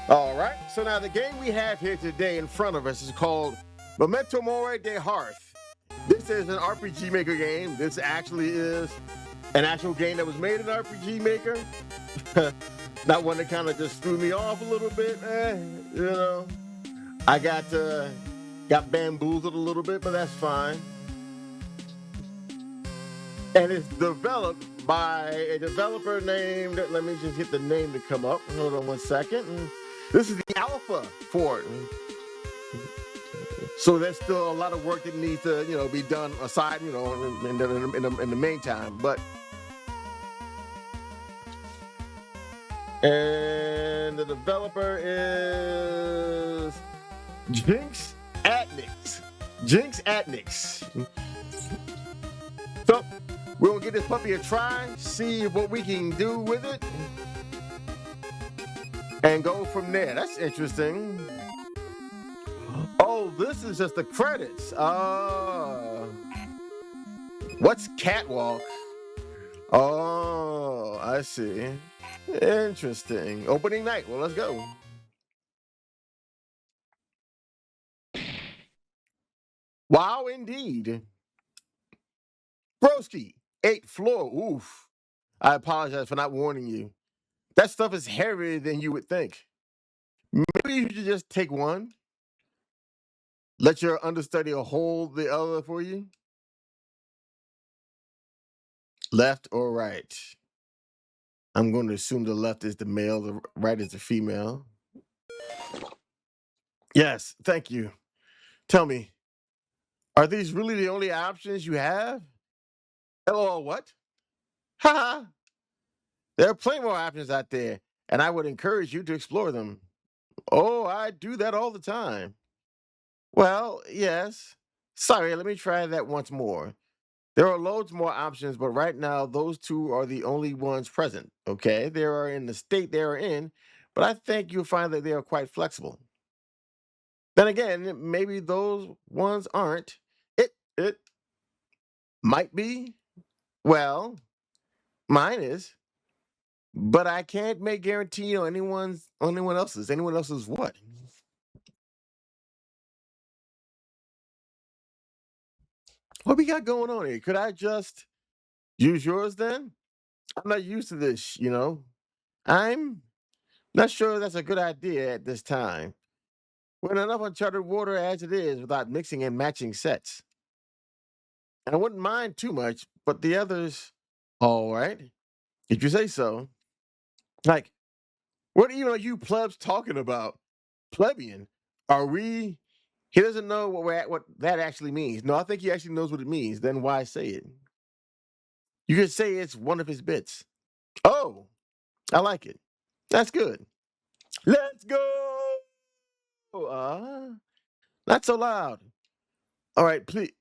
All right. So now the game we have here today in front of us is called Memento Mori de Harth. This is an RPG Maker game. This actually is an actual game that was made in RPG Maker. Not one that kind of just threw me off a little bit. You know, I got bamboozled a little bit, but that's fine. And it's developed by a developer named. Let me just hit the name to come up. Hold on one second. This is the alpha for it. So there's still a lot of work that needs to, be done aside, in the meantime. And the developer is Jinx Atnix. Jinx Atnix. So we're gonna give this puppy a try, see what we can do with it, and go from there. That's interesting. Oh, this is just the credits. What's Catwalk? Oh, I see. Interesting. Opening night. Well, let's go. Wow, indeed. Broski, 8th floor. Oof. I apologize for not warning you. That stuff is heavier than you would think. Maybe you should just take one. Let your understudy hold the other for you. Left or right? I'm going to assume the left is the male, the right is the female. Yes, thank you. Tell me, are these really the only options you have? LOL, what? Haha. There are plenty more options out there, and I would encourage you to explore them. Oh, I do that all the time. Well, yes. Sorry, let me try that once more. There are loads more options, but right now, those two are the only ones present. Okay, they are in the state they are in, but I think you'll find that they are quite flexible. Then again, maybe those ones aren't. It might be. Well, mine is, but I can't make guarantee on anyone else's. Anyone else's what? What we got going on here? Could I just use yours then? I'm not used to this. I'm not sure that's a good idea at this time. We're in enough uncharted water as it is without mixing and matching sets. And I wouldn't mind too much, but the others, all right, if you say so. Like, what even are you plebs talking about? Plebeian? Are we? He doesn't know what that actually means. No, I think he actually knows what it means. Then why say it? You could say it's one of his bits. Oh, I like it. That's good. Let's go. Not so loud. All right, please.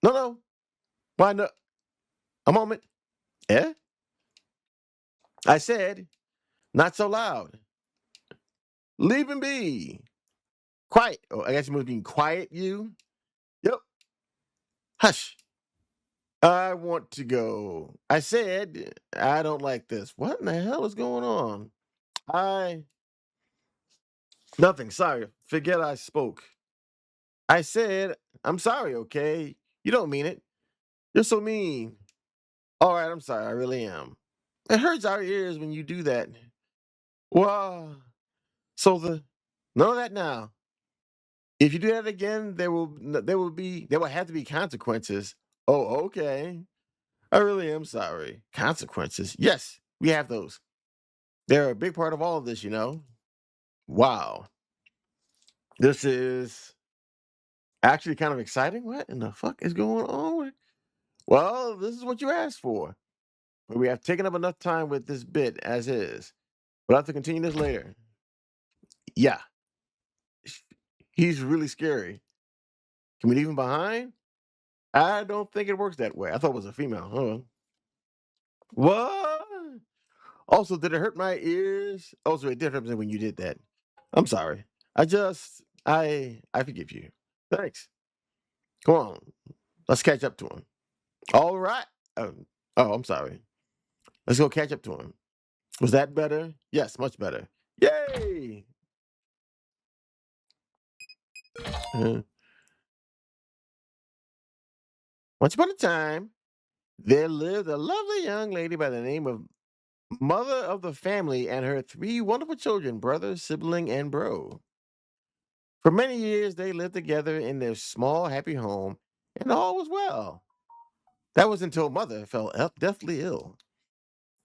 No, no. Why not? A moment. Eh? I said, not so loud. Leave him be. Quiet. Oh, I guess you must mean quiet, you? Yep. Hush. I want to go. I said, I don't like this. What in the hell is going on? I. Nothing. Sorry. Forget I spoke. I said, I'm sorry, okay? You don't mean it. You're so mean. All right, I'm sorry. I really am. It hurts our ears when you do that. Wow. So none of that now. If you do that again, there will have to be consequences. Oh, okay. I really am sorry. Consequences. Yes, we have those. They're a big part of all of this. Wow. This is actually kind of exciting. What in the fuck is going on? Well, this is what you asked for. But we have taken up enough time with this bit as is. We'll have to continue this later. Yeah, he's really scary. Can we leave him behind? I don't think it works that way. I thought it was a female. Hold on. What? Also, did it hurt my ears? Also, it did hurt me when you did that. I'm sorry. I forgive you. Thanks. Come on. Let's catch up to him. All right. Oh, I'm sorry. Let's go catch up to him. Was that better? Yes, much better. Yay! Once upon a time, there lived a lovely young lady by the name of mother of the family and her three wonderful children, brother, sibling, and bro. For many years, they lived together in their small, happy home, and all was well. That was until mother fell deathly ill.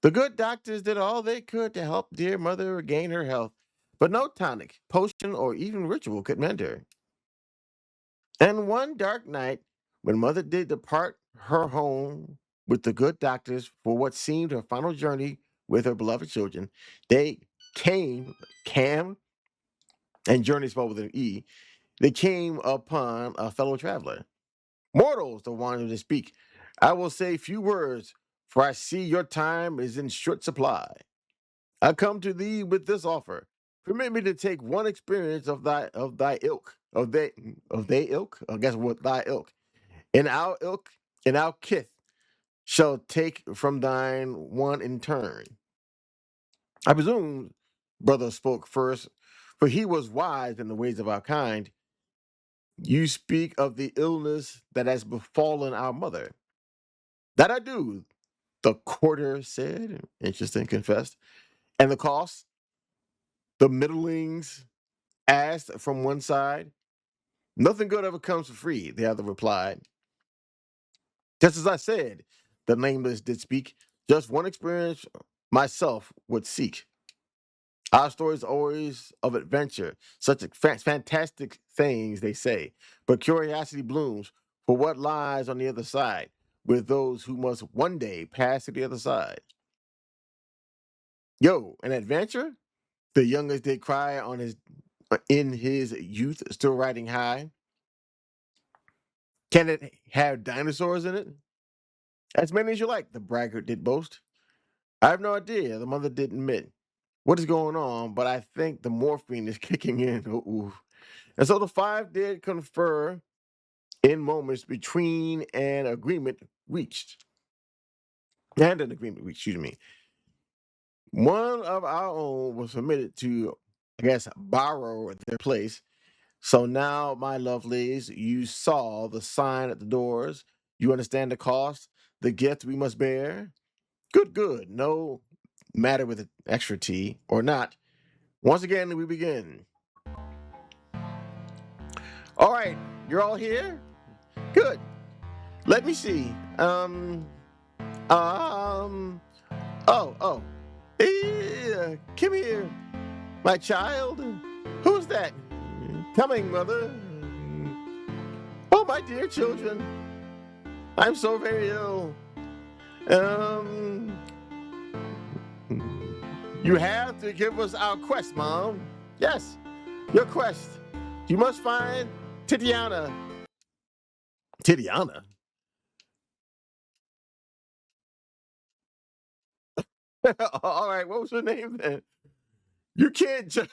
The good doctors did all they could to help dear mother regain her health, but no tonic, potion, or even ritual could mend her. And one dark night, when mother did depart her home with the good doctors for what seemed her final journey with her beloved children, they came, and journey spelled with an E, they came upon a fellow traveler. Mortals, the wanted to speak. I will say few words, for I see your time is in short supply. I come to thee with this offer. Permit me to take one experience of thy ilk, of they ilk, I guess what thy ilk. And our ilk and our kith shall take from thine one in turn. I presume brother spoke first, for he was wise in the ways of our kind. You speak of the illness that has befallen our mother. That I do, the courtier said. Interesting, confessed. And the cost, the middlings asked from one side. Nothing good ever comes for free, the other replied. Just as I said, the nameless did speak. Just one experience myself would seek. Our stories always of adventure, such fantastic things they say. But curiosity blooms for what lies on the other side, with those who must one day pass to the other side. Yo, an adventure? The youngest did cry on his in his youth, still riding high. Can it have dinosaurs in it? As many as you like, the braggart did boast. I have no idea, the mother did admit. What is going on, but I think the morphine is kicking in. Ooh. And so the five did confer in moments between an agreement reached. And an agreement reached, excuse me. One of our own was permitted to, I guess, borrow their place. So now, my lovelies, you saw the sign at the doors. You understand the cost, the gift we must bear. Good, good. No matter with extra tea or not. Once again, we begin. All right, you're all here? Good. Let me see. Um, oh. Come here, my child. Who's that? Coming, mother. Oh, my dear children. I'm so very ill. Um, you have to give us our quest, Mom. Yes, your quest. You must find Titiana. Titiana? All right, what was her name then? You can't just.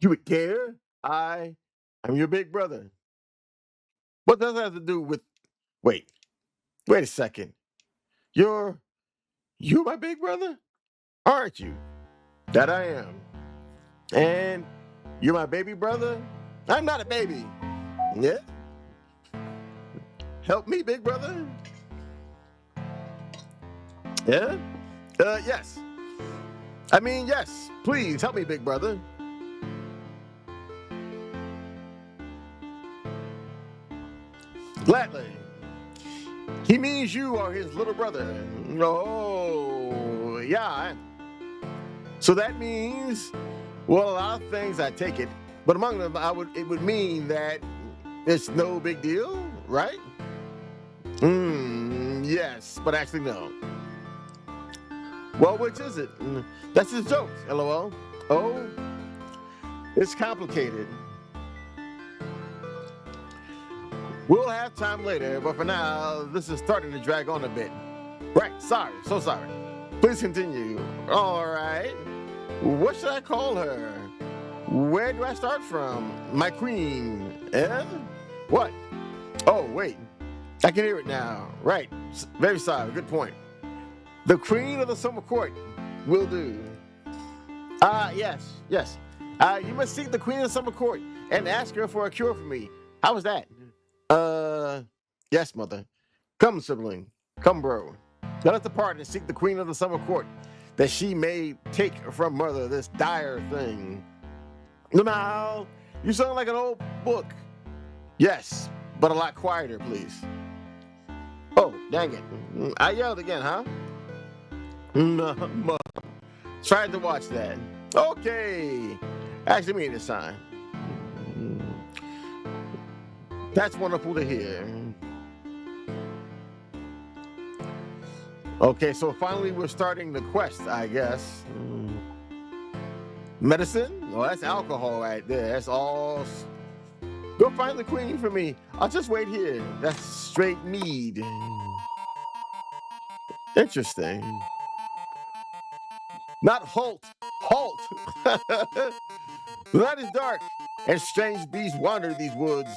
You would care? I'm your big brother. What does that have to do with. Wait, wait a second. You're. You're my big brother? Aren't you? That I am. And you're my baby brother? I'm not a baby. Yeah? Help me, big brother? Yeah? Yes. I mean, yes. Please help me, big brother. Gladly. He means you are his little brother. Oh, yeah. So that means, well, a lot of things I take it, but among them, it would mean that it's no big deal, right? Yes, but actually no. Well, which is it? That's his joke, LOL. Oh, it's complicated. We'll have time later, but for now, this is starting to drag on a bit. Right, sorry, so sorry. Please continue. All right. What should I call her? Where do I start from? My queen. Eh? What? Oh, wait. I can hear it now. Right. Very sorry. Good point. The queen of the summer court will do. Yes, yes. You must seek the Queen of the Summer Court and ask her for a cure for me. How was that? Uh, yes, mother. Come, sibling. Come, bro. Let us depart and seek the Queen of the Summer Court, that she may take from mother this dire thing. No, now, you sound like an old book. Yes, but a lot quieter, please. Oh, dang it. I yelled again, huh? Tried to watch that. Okay. Actually, me this time. That's wonderful to hear. Okay, so finally we're starting the quest, I guess. Medicine? Oh, that's alcohol right there. That's all. Go find the queen for me. I'll just wait here. That's straight mead. Interesting. Not halt. Halt. The night is dark, and strange beasts wander these woods.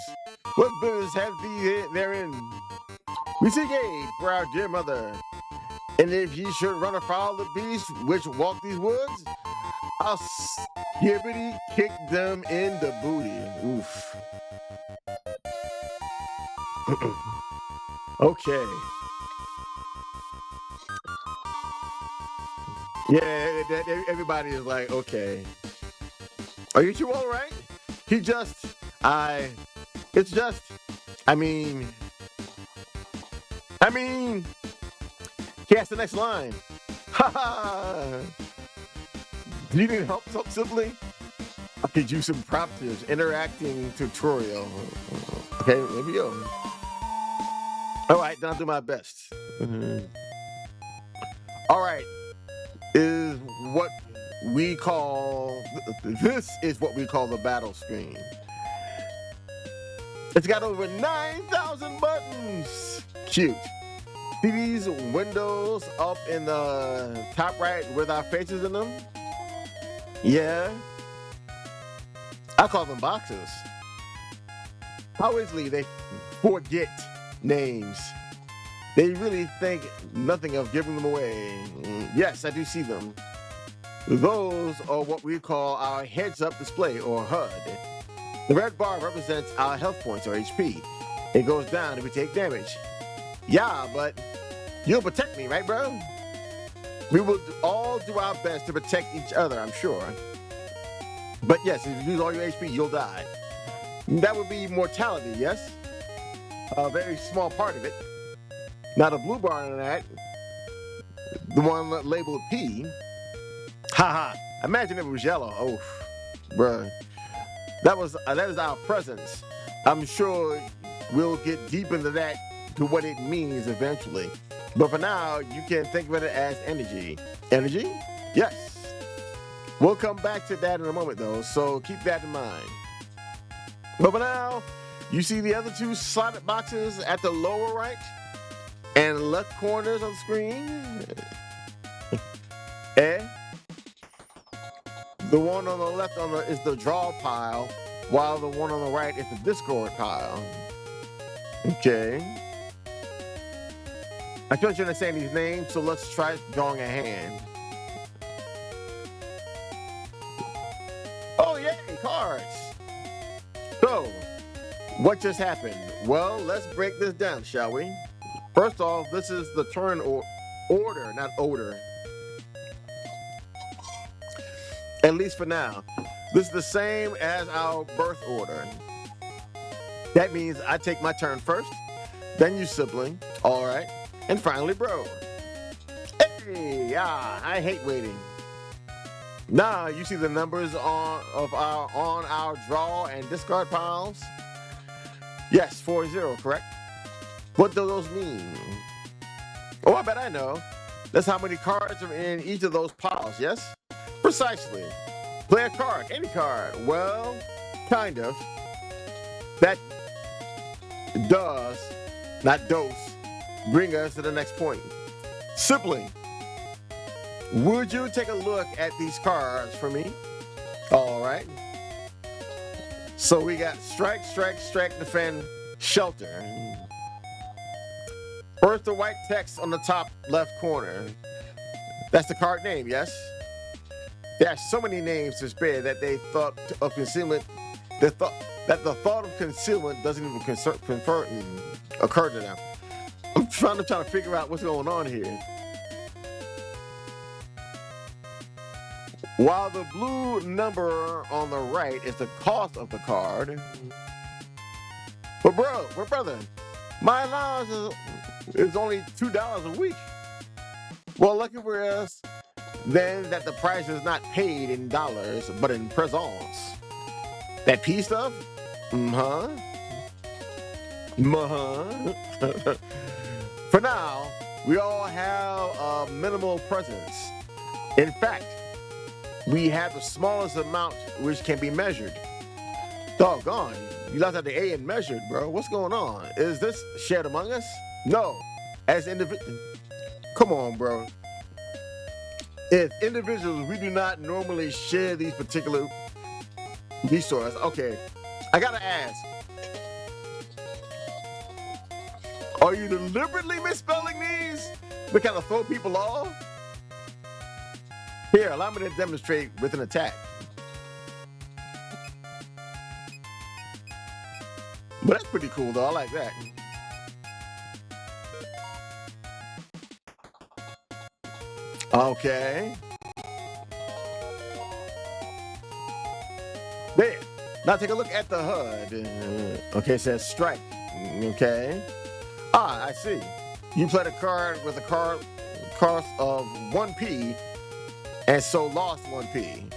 What business have thee therein? We seek aid for our dear mother. And if ye should run afoul of the beasts which walk these woods, I'll skibbity kick them in the booty. Oof. Okay. Yeah, everybody is like, okay. Are you two all right? It's just, I mean, cast the next line. Ha ha. Do you need help, sibling? I could use some prompters, interacting tutorial. Okay, here we go. All right, then I'll do my best. All right, this is what we call the battle screen. It's got over 9,000 buttons. Cute. See these windows up in the top right with our faces in them? Yeah. I call them boxes. How easily they forget names. They really think nothing of giving them away. Yes, I do see them. Those are what we call our heads-up display, or HUD. The red bar represents our health points, or HP. It goes down if we take damage. Yeah, but you'll protect me, right, bro? We will all do our best to protect each other, I'm sure. But yes, if you lose all your HP, you'll die. That would be mortality, yes? A very small part of it. Now the blue bar on that, the one labeled P, haha, imagine if it was yellow. Oh, bruh. That is our presence. I'm sure we'll get deep into that, to what it means eventually. But for now, you can think of it as energy. Energy? Yes. We'll come back to that in a moment though, so keep that in mind. But for now, you see the other two slotted boxes at the lower right and left corners of the screen? The one on the left is the draw pile, while the one on the right is the discord pile. Okay. I can't understand these names, so let's try drawing a hand. Oh yay, cards! So, what just happened? Well, let's break this down, shall we? First off, this is the turn order, not odor. At least for now. This is the same as our birth order. That means I take my turn first, then you sibling, all right, and finally bro. Hey, yeah, I hate waiting. Now you see the numbers on our draw and discard piles? Yes, 4-0, correct? What do those mean? Oh, I bet I know. That's how many cards are in each of those piles, yes? Precisely. Play a card, any card. Well, kind of. That does, not dose, bring us to the next point. Sibling, would you take a look at these cards for me? All right. So we got strike, strike, strike, defend, shelter. First, the white text on the top left corner. That's the card name, yes? There's so many names to spare that they thought of concealment. They thought that the thought of concealment doesn't even occur to them. I'm trying to figure out what's going on here. While the blue number on the right is the cost of the card, but brother, my allowance is only $2 a week. Well, lucky for us, then, that the price is not paid in dollars, but in presents. That P stuff? For now, we all have minimal presents. In fact, we have the smallest amount which can be measured. Doggone, you left out the A in measured, bro. What's going on? Is this shared among us? No. As individuals. Come on, bro. As individuals, we do not normally share these particular resources. Okay, I gotta ask. Are you deliberately misspelling these to kind of throw people off? Here, allow me to demonstrate with an attack. But that's pretty cool, though. I like that. Okay. There. Now take a look at the HUD. Okay, it says strike. Okay. Ah, I see. You played a card with a cost of 1p and so lost 1p.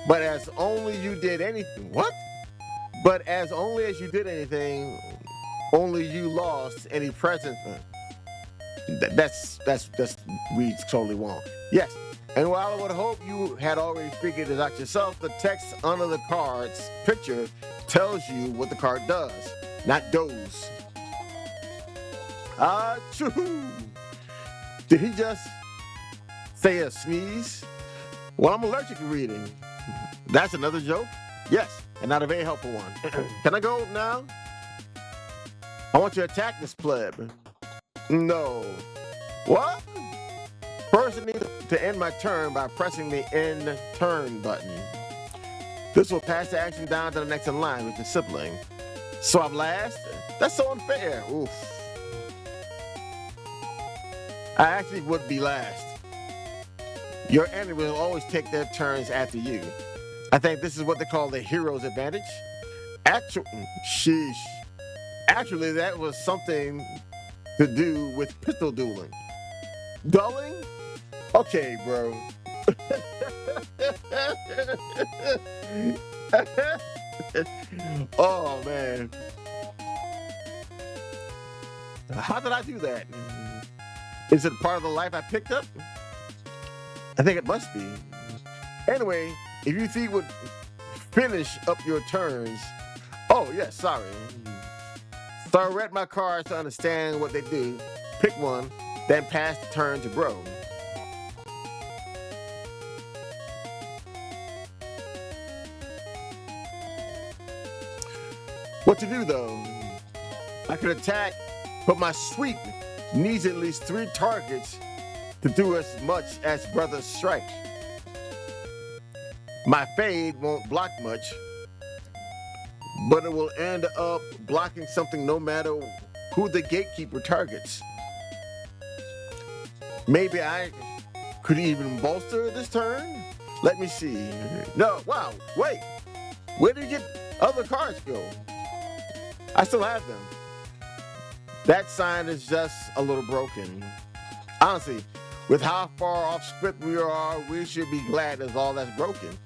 But as only you did anything. What? But as only as you did anything, only you lost any present. That's we totally wrong. Yes. And while I would hope you had already figured it out yourself, the text under the card's picture tells you what the card does, not does. Achoo! Did he just say a sneeze? Well, I'm allergic to reading. That's another joke? Yes, and not a very helpful one. Can I go now? I want you to attack this pleb. No. What? First, I need to end my turn by pressing the end turn button. This will pass the action down to the next in line with the sibling. So I'm last? That's so unfair. Oof. I actually would be last. Your enemy will always take their turns after you. I think this is what they call the hero's advantage. Sheesh. Actually, that was something to do with pistol dueling. Dulling? Okay, bro. Oh, man. How did I do that? Is it part of the life I picked up? I think it must be. Anyway, if you think would finish up your turns. Oh, yes, sorry. So I read my cards to understand what they do. Pick one, then pass the turn to bro. What to do though? I could attack, but my sweep needs at least 3 targets to do as much as brother's strike. My fade won't block much, but it will end up blocking something no matter who the gatekeeper targets. Maybe I could even bolster this turn? Let me see. No, wow, wait. Where did you get other cards go? I still have them. That sign is just a little broken. Honestly, with how far off script we are, we should be glad there's all that's broken.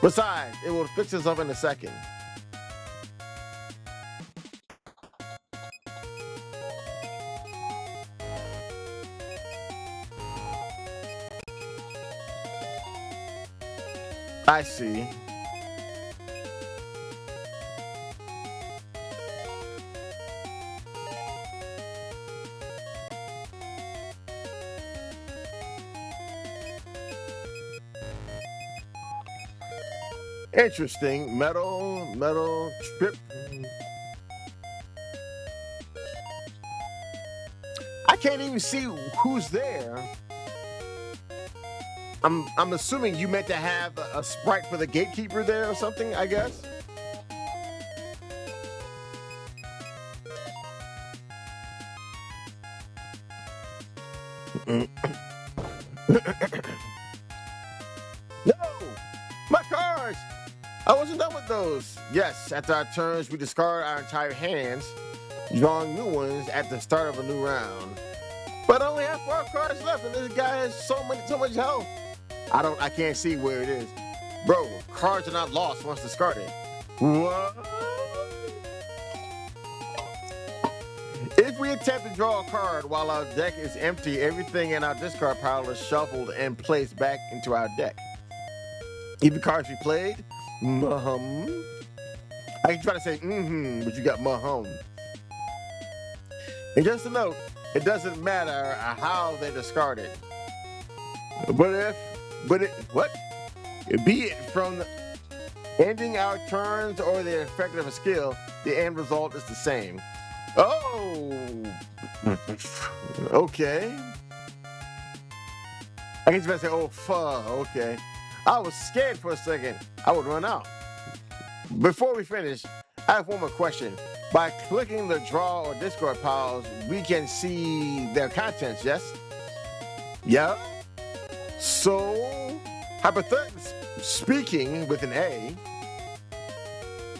Besides, it will fix itself in a second. I see. Interesting. Metal, strip. I can't even see who's there. I'm assuming you meant to have a sprite for the gatekeeper there or something, I guess. Mm. No! My cards! I wasn't done with those. Yes, after our turns, we discard our entire hands, drawing new ones at the start of a new round. But only have 4 cards left, and this guy has so much health. I can't see where it is. Bro, cards are not lost once discarded. What? If we attempt to draw a card while our deck is empty, everything in our discard pile is shuffled and placed back into our deck. Even cards we played, mahum. I can try to say but you got mahum. And just a note, it doesn't matter how they're discarded. Be it from ending our turns or the effect of a skill, the end result is the same. Oh, okay. I guess you better say, oh, fuck, okay. I was scared for a second. I would run out. Before we finish, I have one more question. By clicking the draw or discard piles, we can see their contents, yes? Yeah. So, hypothetically speaking, with an A,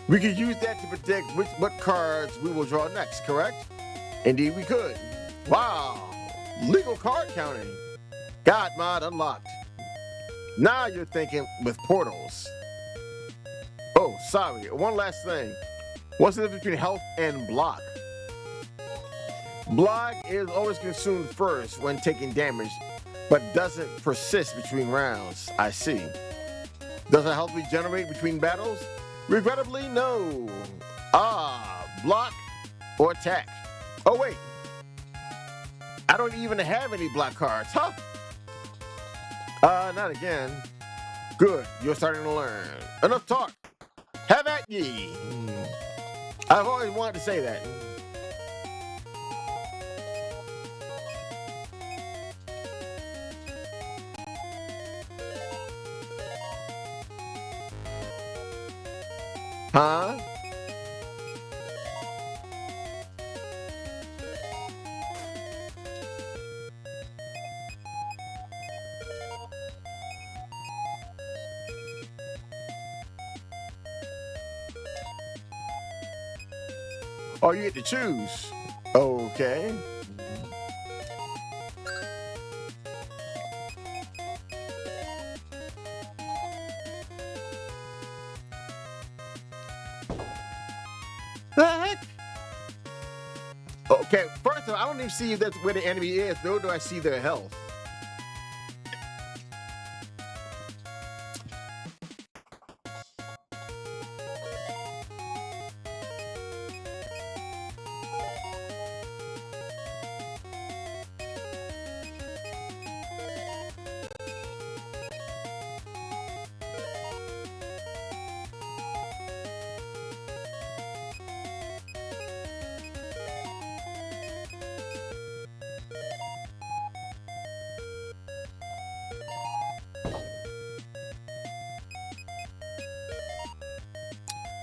we could use that to predict what cards we will draw next, correct? Indeed, we could. Wow. Legal card counting. God mod unlocked. Now you're thinking with portals. Oh, sorry. One last thing. What's the difference between health and block? Block is always consumed first when taking damage, but doesn't persist between rounds. I see. Does it health regenerate between battles? Regrettably, no. Block or attack. Oh, wait. I don't even have any block cards, huh? Not again. Good, you're starting to learn. Enough talk. Have at ye. I've always wanted to say that. Huh? Oh, you get to choose. Okay. The heck? Okay, first of all, I don't even see that's where the enemy is, nor do I see their health.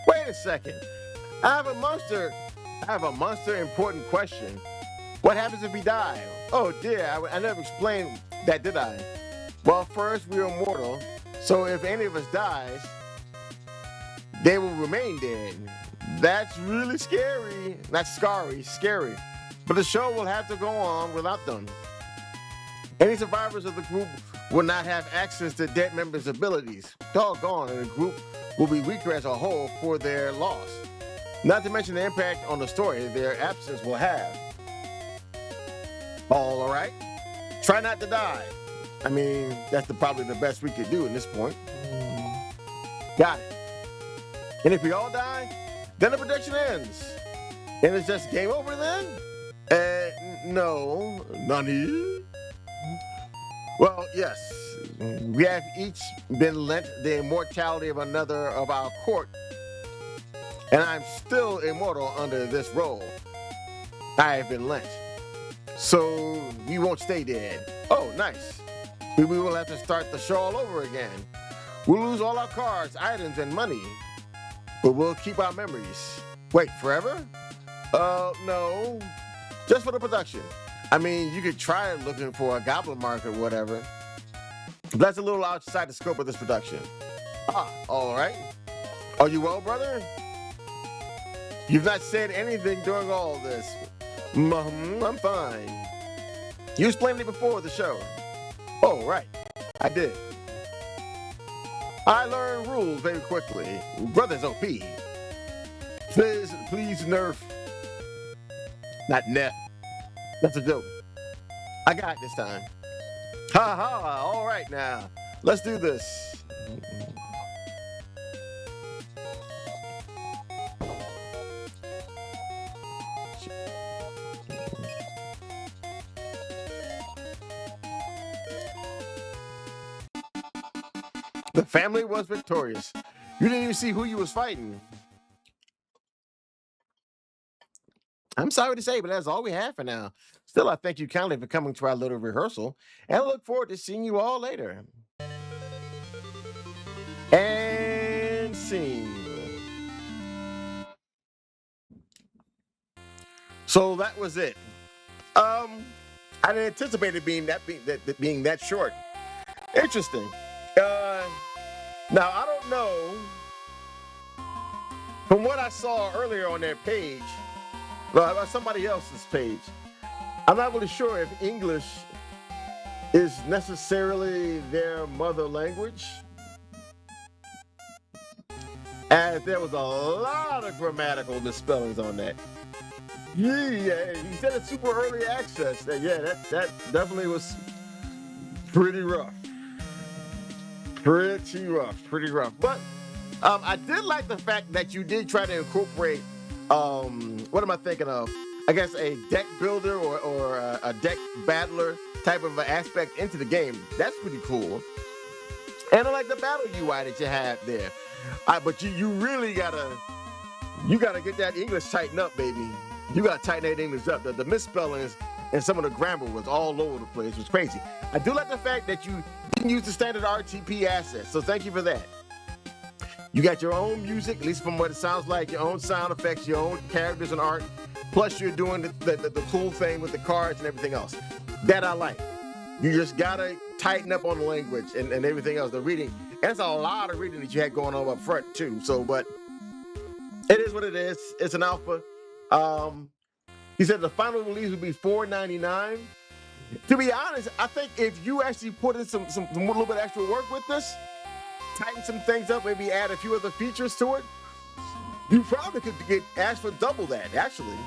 Wait a second. I have a monster important question. What happens if we die? Oh dear, I never explained that, did I? Well, first, we're immortal, so if any of us dies, they will remain dead. That's really scary. Not scary. But the show will have to go on without them. Any survivors of the group will not have access to dead members' abilities. Doggone, and the group will be weaker as a whole for their loss. Not to mention the impact on the story their absence will have. All right? Try not to die. I mean, that's probably the best we could do at this point. Got it. And if we all die, then the prediction ends. And it's just game over then? No. Nani? Well, yes. We have each been lent the immortality of another of our court. And I'm still immortal under this role. I have been lent. So we won't stay dead. Oh, nice. We will have to start the show all over again. We'll lose all our cars, items, and money, but we'll keep our memories. Wait, forever? No. Just for the production. I mean, you could try looking for a goblin mark or whatever. But that's a little outside the scope of this production. Ah, all right. Are you well, brother? You've not said anything during all this. I'm fine. You explained it before the show. Oh, right. I did. I learned rules very quickly. Brother's OP. Please nerf. Not Neff. That's a joke. I got it this time. Ha ha, all right now. Let's do this. The family was victorious. You didn't even see who you was fighting. I'm sorry to say, but that's all we have for now. Still, I thank you kindly for coming to our little rehearsal, and I look forward to seeing you all later. And scene. So that was it. I didn't anticipate it being that short. Interesting. Now I don't know. From what I saw earlier on their page, well, somebody else's page, I'm not really sure if English is necessarily their mother language, as there was a lot of grammatical misspellings on that. Yeah, you said it's super early access. Yeah, that definitely was pretty rough. Pretty rough. But I did like the fact that you did try to incorporate, what am I thinking of? I guess a deck builder or a deck battler type of aspect into the game. That's pretty cool. And I like the battle UI that you have there. But you really gotta get that English tightened up, baby. You gotta tighten that English up. The misspellings and some of the grammar was all over the place. It was crazy. I do like the fact that you didn't use the standard RTP assets, so thank you for that. You got your own music, at least from what it sounds like, your own sound effects, your own characters and art, plus you're doing the cool thing with the cards and everything else. That I like. You just gotta tighten up on the language and everything else, the reading. And it's a lot of reading that you had going on up front too, but it is what it is. It's an alpha. He said the final release would be $4.99. To be honest, I think if you actually put in some little bit of extra work with this, tighten some things up, maybe add a few other features to it, you probably could get asked for double that, actually.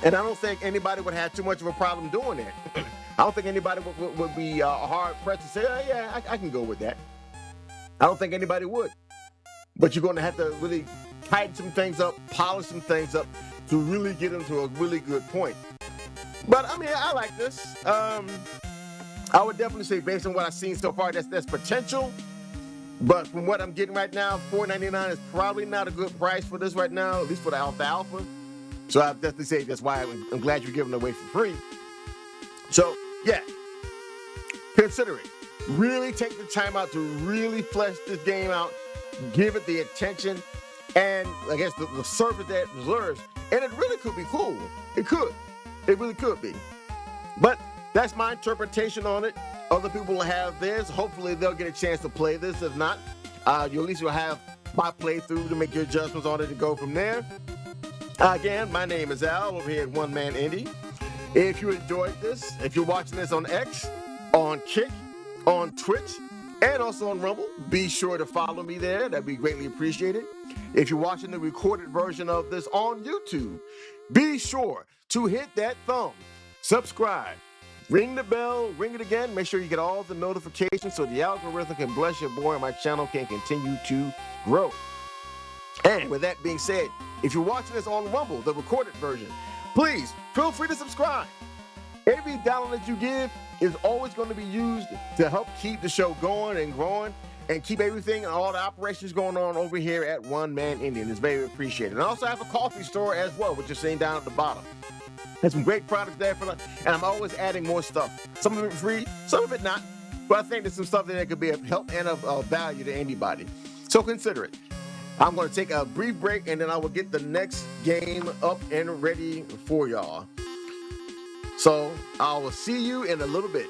And I don't think anybody would have too much of a problem doing it. I don't think anybody would be hard pressed to say, oh, yeah, I can go with that. I don't think anybody would. But you're going to have to really tighten some things up, polish some things up to really get them to a really good point. But I mean, I like this. I would definitely say, based on what I've seen so far, that's potential. But from what I'm getting right now, $4.99 is probably not a good price for this right now, at least for the alpha. So I'll definitely say that's why I'm glad you're giving it away for free. So yeah, consider it. Really take the time out to really flesh this game out, give it the attention, and I guess the service that it deserves. And it really could be cool. It could. It really could be. But that's my interpretation on it. Other people will have theirs. Hopefully they'll get a chance to play this. If not, you at least will have my playthrough to make your adjustments on it and go from there. Again, my name is Al over here at One Man Indie. If you enjoyed this, if you're watching this on X, on Kick, on Twitch, and also on Rumble, be sure to follow me there. That'd be greatly appreciated. If you're watching the recorded version of this on YouTube, be sure to hit that thumb, subscribe, ring the bell, ring it again. Make sure you get all the notifications so the algorithm can bless your boy and my channel can continue to grow. And with that being said, if you're watching this on Rumble, the recorded version, please feel free to subscribe. Every dollar that you give is always going to be used to help keep the show going and growing and keep everything and all the operations going on over here at One Man Indian. It's very appreciated. And I also have a coffee store as well, which you're seeing down at the bottom. There's some great products there and I'm always adding more stuff. Some of it free, some of it not. But I think there's some stuff that could be of help and of value to anybody. So consider it. I'm going to take a brief break, and then I will get the next game up and ready for y'all. So I will see you in a little bit.